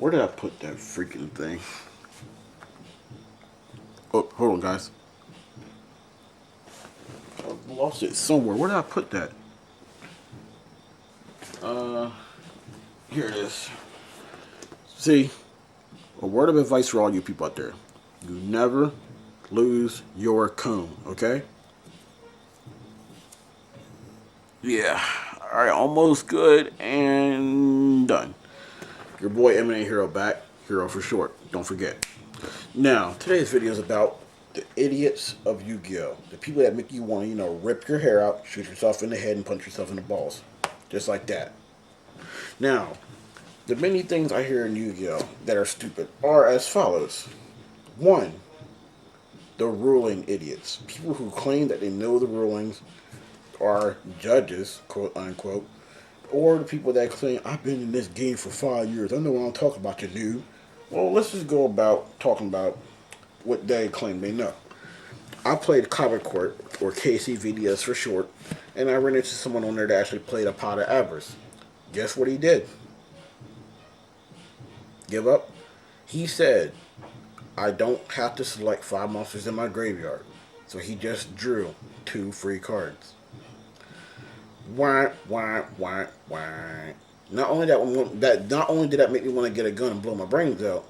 Where did I put that freaking thing? Oh, hold on, guys. I lost it somewhere. Where did I put that? Here it is. See, a word of advice for all you people out there. You never lose your comb, okay? Yeah. Alright, almost good and done. Your boy Eminent Hero back. Hero for short. Don't forget. Now, today's video is about the idiots of Yu-Gi-Oh! The people that make you want to, rip your hair out, shoot yourself in the head, and punch yourself in the balls. Just like that. Now, the many things I hear in Yu-Gi-Oh! That are stupid are as follows. One, the ruling idiots. People who claim that they know the rulings are judges, quote unquote, or the people that claim, I've been in this game for 5 years. I know what I'm talking about, you noob. Well, let's just go about talking about what they claim they know. I played Comic Court, or KCVDS for short, and I ran into someone on there that actually played a pot of Avarice. Guess what he did? Give up? He said, I don't have to select 5 monsters in my graveyard. So he just drew 2 free cards. Wah, wah, wah, wah. Not only not only did that make me want to get a gun and blow my brains out,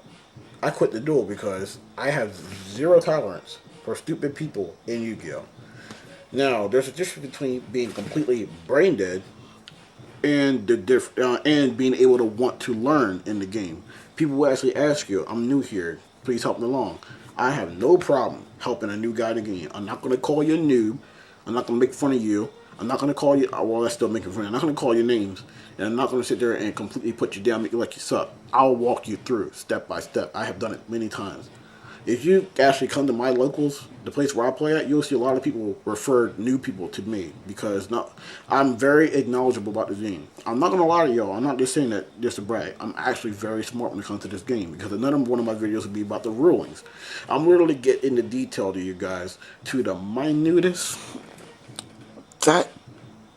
I quit the duel because I have zero tolerance for stupid people in Yu-Gi-Oh! Now, there's a difference between being completely brain dead and and being able to want to learn in the game. People will actually ask you, I'm new here, please help me along. I have no problem helping a new guy in the game. I'm not going to call you a noob. I'm not going to make fun of you. I'm not going to call you, well, that's still making fun. I'm not going to call your names. And I'm not going to sit there and completely put you down, make you like you suck. I'll walk you through step by step. I have done it many times. If you actually come to my locals, the place where I play at, you'll see a lot of people refer new people to me because I'm very acknowledgeable about the game. I'm not gonna lie to y'all. I'm not just saying that just to brag. I'm actually very smart when it comes to this game because another one of my videos will be about the rulings. I'm literally get into detail to you guys to the minutest, that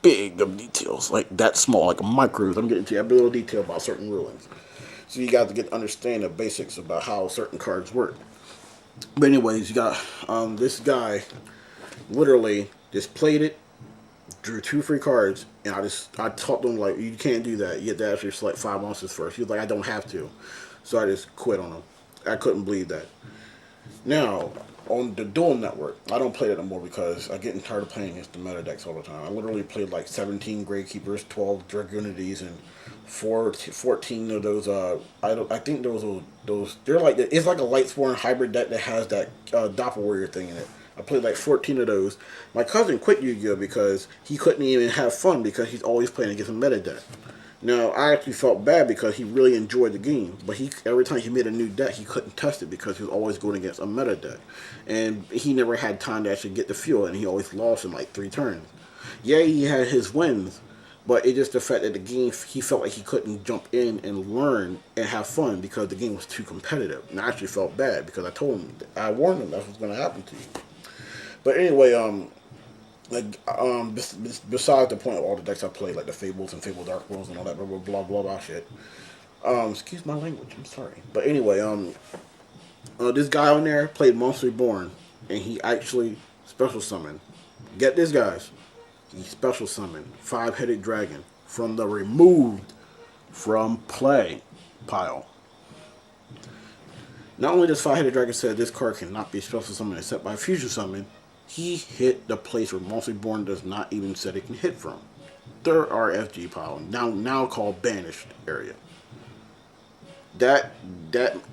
big of details, like that small, like a micros. I'm getting to every little detail about certain rulings. So you got to get understand the basics about how certain cards work. But anyways, you got this guy literally just played it, drew 2 free cards, and I taught them like you can't do that. You have to actually select 5 monsters first. He was like, I don't have to, so I just quit on him. I couldn't believe that. Now on the Duel Network, I don't play it anymore because I'm getting tired of playing against the meta decks all the time. I literally played like 17 Gravekeepers, 12 Dragonities, and 14 of those. I think those they're like it's like a Lightsworn hybrid deck that has that Doppelwarrior thing in it. I played like 14 of those. My cousin quit Yu-Gi-Oh because he couldn't even have fun because he's always playing against a meta deck. Now, I actually felt bad because he really enjoyed the game, but every time he made a new deck, he couldn't test it because he was always going against a meta deck. And he never had time to actually get the feel, and he always lost in like 3 turns. Yeah, he had his wins, but it's just the fact that the game, he felt like he couldn't jump in and learn and have fun because the game was too competitive. And I actually felt bad because I warned him that's what's going to happen to you. But anyway, besides the point of all the decks I played, like the Fables and Fable Dark Worlds and all that blah shit. Excuse my language, I'm sorry. But anyway, this guy on there played Monster Reborn, and he actually special summoned. Get this, guys. He special summoned 5-headed dragon from the removed from play pile. Not only does 5-headed dragon said this card cannot be special summoned except by fusion summon, he hit the place where Monster Reborn does not even say it can hit from. Third RFG pile, now called banished area. That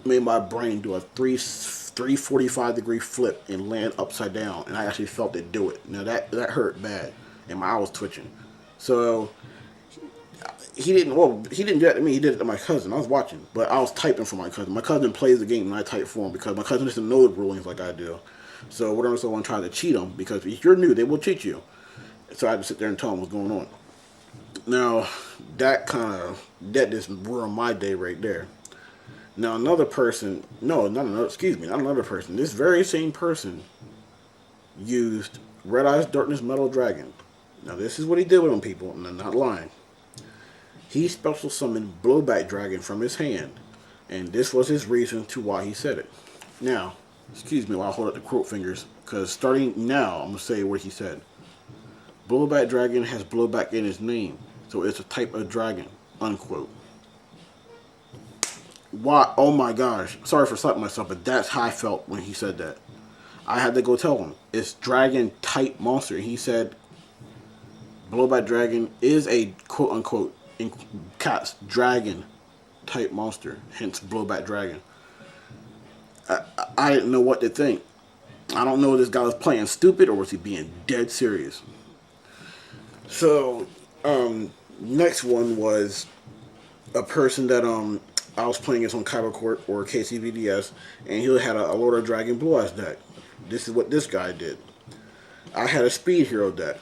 made my brain do a 345-degree flip and land upside down, and I actually felt it do it. Now that hurt bad, and my eye was twitching. So he didn't do that to me. He did it to my cousin. I was watching, but I was typing for my cousin. My cousin plays the game, and I type for him because my cousin doesn't know the rulings like I do. So whatever someone trying to cheat them, because if you're new, they will cheat you. So I had to sit there and tell them what's going on. Now, that just ruined my day right there. Now another person, not another person. This very same person used Red Eyes Darkness Metal Dragon. Now this is what he did with them, people, and I'm not lying. He special summoned Blowback Dragon from his hand. And this was his reason to why he said it. Now, excuse me while I hold up the quote fingers, because starting now, I'm going to say what he said. Blowback dragon has blowback in its name, so it's a type of dragon, unquote. Why? Oh my gosh. Sorry for slapping myself, but that's how I felt when he said that. I had to go tell him. It's dragon type monster. He said blowback dragon is a quote unquote in cats dragon type monster, hence blowback dragon. I didn't know what to think. I don't know if this guy was playing stupid or was he being dead serious. So, next one was a person that I was playing as on Kyber Court or KCVDS, and he had a Lord of Dragon Blue Eyes deck. This is what this guy did. I had a Speed Hero deck,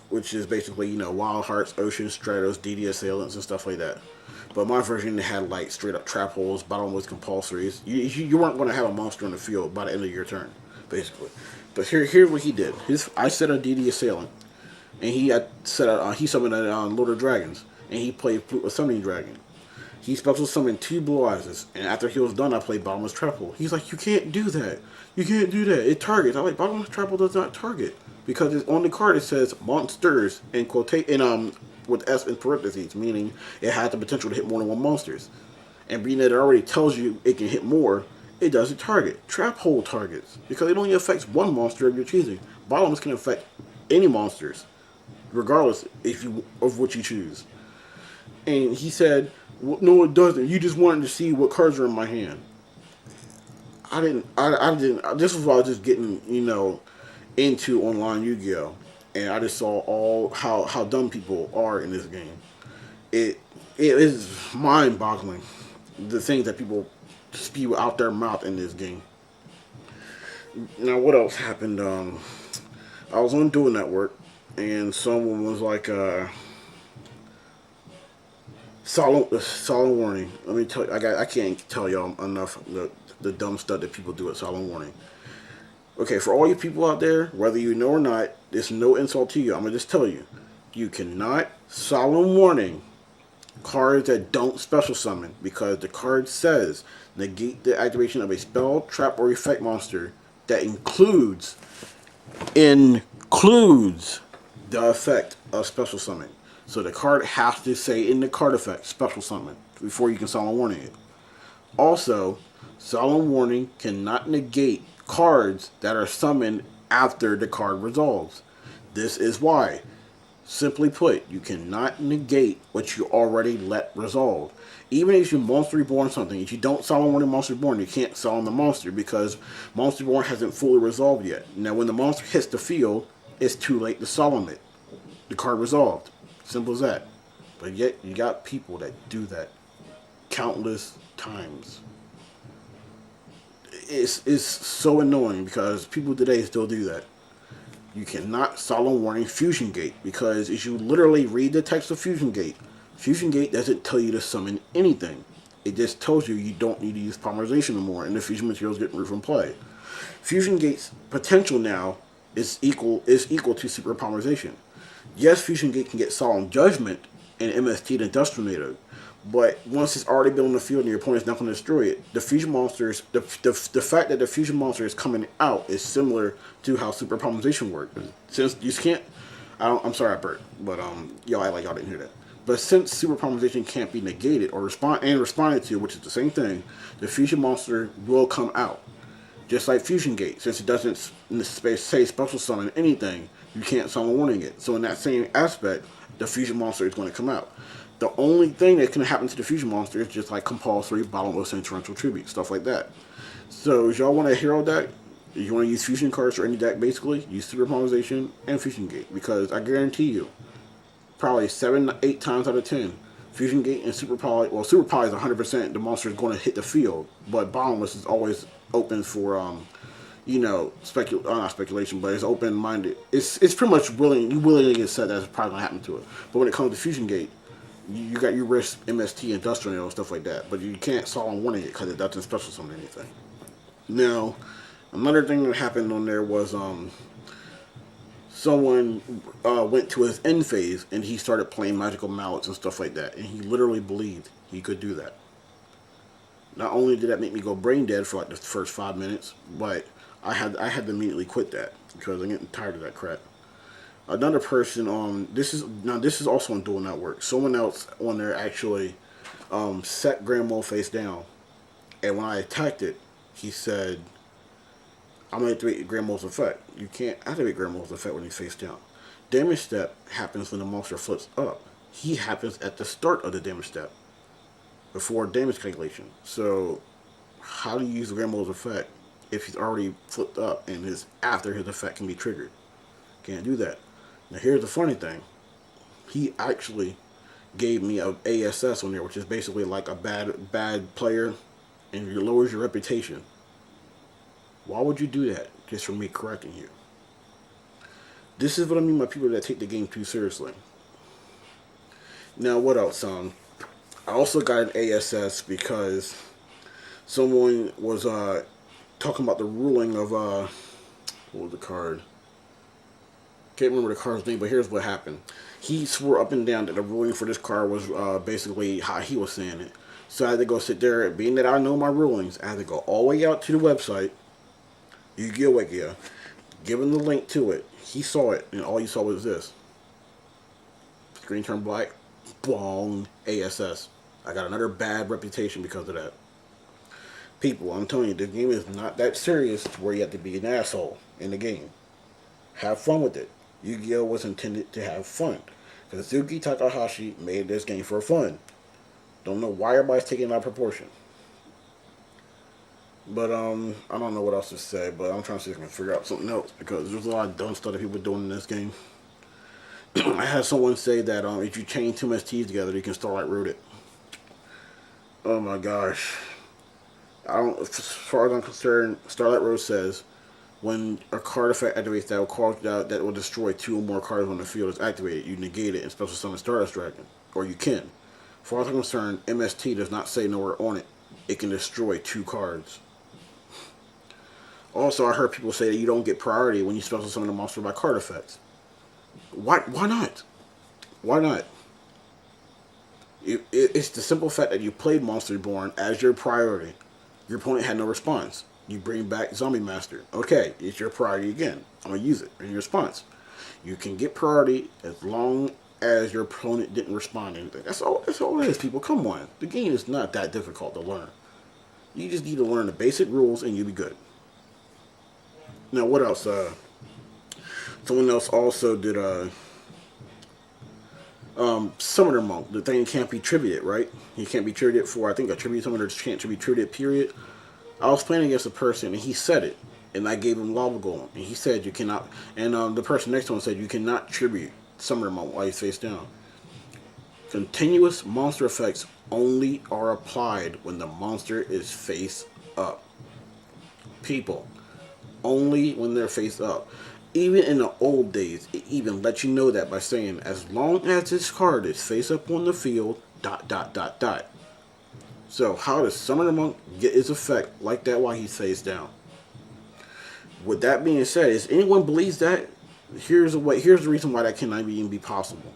which is basically, Wild Hearts, Ocean, Stratos, DD Assailants, and stuff like that. But my version had like straight up trap holes, bottomless compulsories. You weren't going to have a monster on the field by the end of your turn, basically. But here's what he did. I set a DD Assailant, and he summoned a Lord of Dragons, and he played a Summoning Dragon. He special summoned 2 Blue Eyes, and after he was done, I played Bottomless Trap Hole. He's like, you can't do that. You can't do that. It targets. I'm like, Bottomless Trap Hole does not target. Because it's on the card it says monsters in with S in parentheses, meaning it has the potential to hit more than one monsters. And being that it already tells you it can hit more, it doesn't target. Trap Hole targets. Because it only affects one monster of your choosing. Bottomless can affect any monsters, regardless of what you choose. And he said, well, no, it doesn't. You just wanted to see what cards are in my hand. I didn't. This was what I was just getting, into online Yu-Gi-Oh, and I just saw all how dumb people are in this game. It is mind-boggling the things that people spew out their mouth in this game. Now, what else happened? I was on Dual Network, and someone was like, Solemn warning. Let me tell you, I can't tell y'all enough the dumb stuff that people do at solemn warning. Okay, for all you people out there, whether you know or not, there's no insult to you. I'm gonna just tell you, you cannot solemn warning cards that don't special summon because the card says negate the activation of a spell, trap, or effect monster that includes the effect of special summon. So the card has to say in the card effect special summon before you can solemn warning it. Also, solemn warning cannot negate cards that are summoned after the card resolves. This is why. Simply put, you cannot negate what you already let resolve. Even if you Monster Reborn something, if you don't solemn warning Monster Reborn, you can't summon the monster because Monster Reborn hasn't fully resolved yet. Now, when the monster hits the field, it's too late to solemn it. The card resolved. Simple as that. But yet, you got people that do that countless times. It's so annoying because people today still do that. You cannot solemn warning Fusion Gate because if you literally read the text of Fusion Gate doesn't tell you to summon anything. It just tells you you don't need to use polymerization anymore and the fusion materials get removed from play. Fusion Gate's potential now is equal to super polymerization. Yes, Fusion Gate can get Solemn Judgment and MST to Industrial Tornado, but once it's already been on the field and your opponent's not going to destroy it, the fusion monsters, the fact that the fusion monster is coming out is similar to how super polymerization works. Since you can't, I'm sorry I burped, but y'all act like y'all didn't hear that. But since super polymerization can't be negated or responded to, which is the same thing, the fusion monster will come out. Just like Fusion Gate, since it doesn't say special summon anything, you can't summon warning it. So in that same aspect, the fusion monster is going to come out. The only thing that can happen to the fusion monster is just like compulsory, bottomless, and torrential tribute, stuff like that. So if y'all want a hero deck, if you want to use fusion cards for any deck, basically, use super polymerization and Fusion Gate. Because I guarantee you, probably 7-8 times out of 10, Fusion Gate and Super Poly, well, Super Poly is 100% the monster is going to hit the field, but bottomless is always open for, not speculation, but it's open-minded. It's pretty much you willingly get said that's probably going to happen to it. But when it comes to Fusion Gate, you got your risk MST, Industrial, and stuff like that, but you can't solemn warning it because it doesn't special summon anything. Now, another thing that happened on there was someone went to his end phase and he started playing magical mallets and stuff like that, and he literally believed he could do that. Not only did that make me go brain dead for like the first 5 minutes, but I had to immediately quit that because I'm getting tired of that crap. Another person on this is also on Dual Network. Someone else on there actually set Grandma face down, and when I attacked it, he said, "I'm gonna activate Grandma's effect. You can't activate Grandma's effect when he's face down. Damage step happens when the monster flips up. He happens at the start of the damage step before damage calculation. So how do you use Grandma's effect if he's already flipped up and his after his effect can be triggered? Can't do that. Now here's the funny thing. He actually gave me a ASS on there, which is basically like a bad player, and it lowers your reputation. Why would you do that just for me correcting you? This is what I mean by people that take the game too seriously. Now what else? I also got an ASS because someone was talking about the ruling of what was the card? Can't remember the card's name, but here's what happened. He swore up and down that the ruling for this card was basically how he was saying it. So I had to go sit there, being that I know my rulings, I had to go all the way out to the website, Yu-Gi-Oh! Wikia, give him the link to it. He saw it, and all you saw was this. Screen turned black, bong, ASS. I got another bad reputation because of that. People, I'm telling you, the game is not that serious where you have to be an asshole in the game. Have fun with it. Yu-Gi-Oh! Was intended to have fun. Kazuki Takahashi made this game for fun. Don't know why everybody's taking it out of proportion. But I don't know what else to say, but I'm trying to see if I can figure out something else because there's a lot of dumb stuff that people are doing in this game. I had someone say that if you chain two MSTs together, you can Starlight Road it. Oh my gosh. As far as I'm concerned, Starlight Road says when a card effect activates that will destroy two or more cards on the field is activated, you negate it and special summon Stardust Dragon. Or you can. As far as I'm concerned, MST does not say nowhere on it. It can destroy two cards. Also, I heard people say that you don't get priority when you special summon a monster by card effects. Why not? Why not? It's the simple fact that you played Monster Reborn as your priority. Your opponent had no response. You bring back Zombie Master. Okay, it's your priority again. I'm going to use it in your response. You can get priority as long as your opponent didn't respond to anything. That's all it is, people. Come on. The game is not that difficult to learn. You just need to learn the basic rules and you'll be good. Now, what else? Someone else also did Summoner Monk. The thing can't be tributed, right? He can't be tributed for, I think, a tribute summoner can't be tributed, period. I was playing against a person and he said it. And I gave him Lava Golem. And he said you cannot. And the person next to him said you cannot tribute Summoner Monk while he's face down. Continuous monster effects only are applied when the monster is face up. People. Only when they're face up. Even in the old days, it even let you know that by saying, as long as this card is face up on the field, ... So how does Summoner Monk get his effect like that while he's face down? With that being said, if anyone believes that, here's the reason why that cannot even be possible.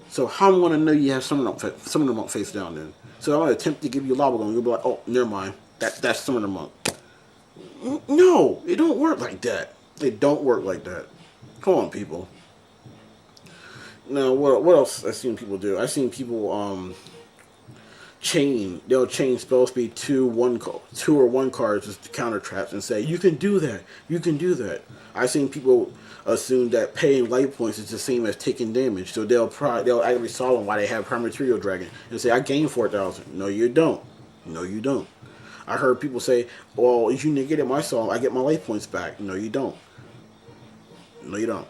So how am I going to know you have Summoner Monk face down then? So I'm going to attempt to give you Lava Golem, you'll be like, oh, never mind, that's Summoner Monk. No, it don't work like that. It don't work like that. Come on, people. Now, what else I've seen people do? I've seen people they'll chain spell speed two or one cards just to counter traps and say, you can do that. You can do that. I've seen people assume that paying life points is the same as taking damage. So they'll actually solve them why they have Prime Material Dragon and say, I gained 4,000. No, you don't. No, you don't. I heard people say, well, if you negated my song, I get my life points back. No, you don't. No, you don't.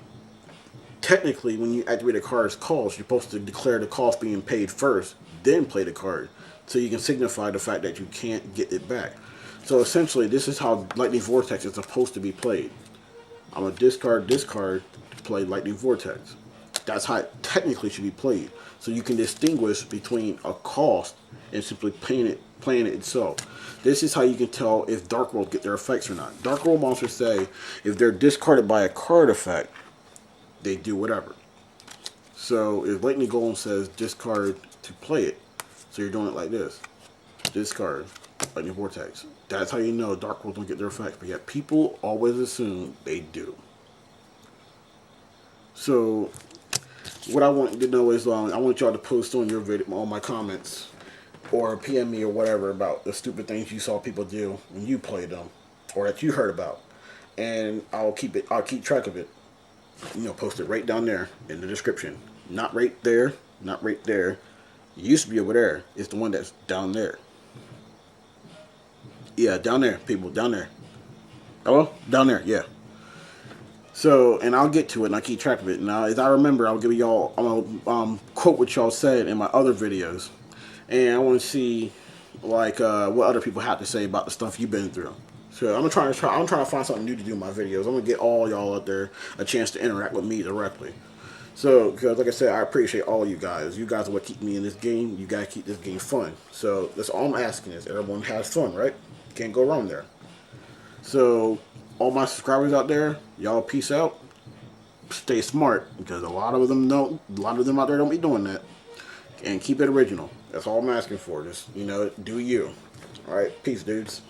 Technically, when you activate a card's cost, you're supposed to declare the cost being paid first, then play the card. So you can signify the fact that you can't get it back. So essentially, this is how Lightning Vortex is supposed to be played. I'm going to discard this card to play Lightning Vortex. That's how it technically should be played. So you can distinguish between a cost and simply playing it itself. This is how you can tell if Dark World get their effects or not. Dark World monsters say if they're discarded by a card effect, they do whatever. So if Lightning Golem says discard to play it, so you're doing it like this. Discard. Lightning vortex. That's how you know dark worlds don't get their effects. But yet people always assume they do. So what I want to know is I want y'all to post on your video, on my comments, or PM me or whatever about the stupid things you saw people do when you played them, or that you heard about, and I'll keep track of it. Post it right down there in the description. Not right there, not right there. It used to be over there. It's the one that's down there. Yeah, down there, people, down there. Hello? Down there, yeah. So, and I'll get to it, and I'll keep track of it. Now, as I remember, I'll give y'all, quote what y'all said in my other videos. And I want to see, like, what other people have to say about the stuff you've been through. So I'm trying to find something new to do in my videos. I'm gonna get all y'all out there a chance to interact with me directly. So, because like I said, I appreciate all you guys. You guys are what keep me in this game. You gotta keep this game fun. So that's all I'm asking is everyone has fun, right? Can't go wrong there. So, all my subscribers out there, y'all peace out. Stay smart because a lot of them out there don't be doing that. And keep it original. That's all I'm asking for. Just do you. All right, peace, dudes.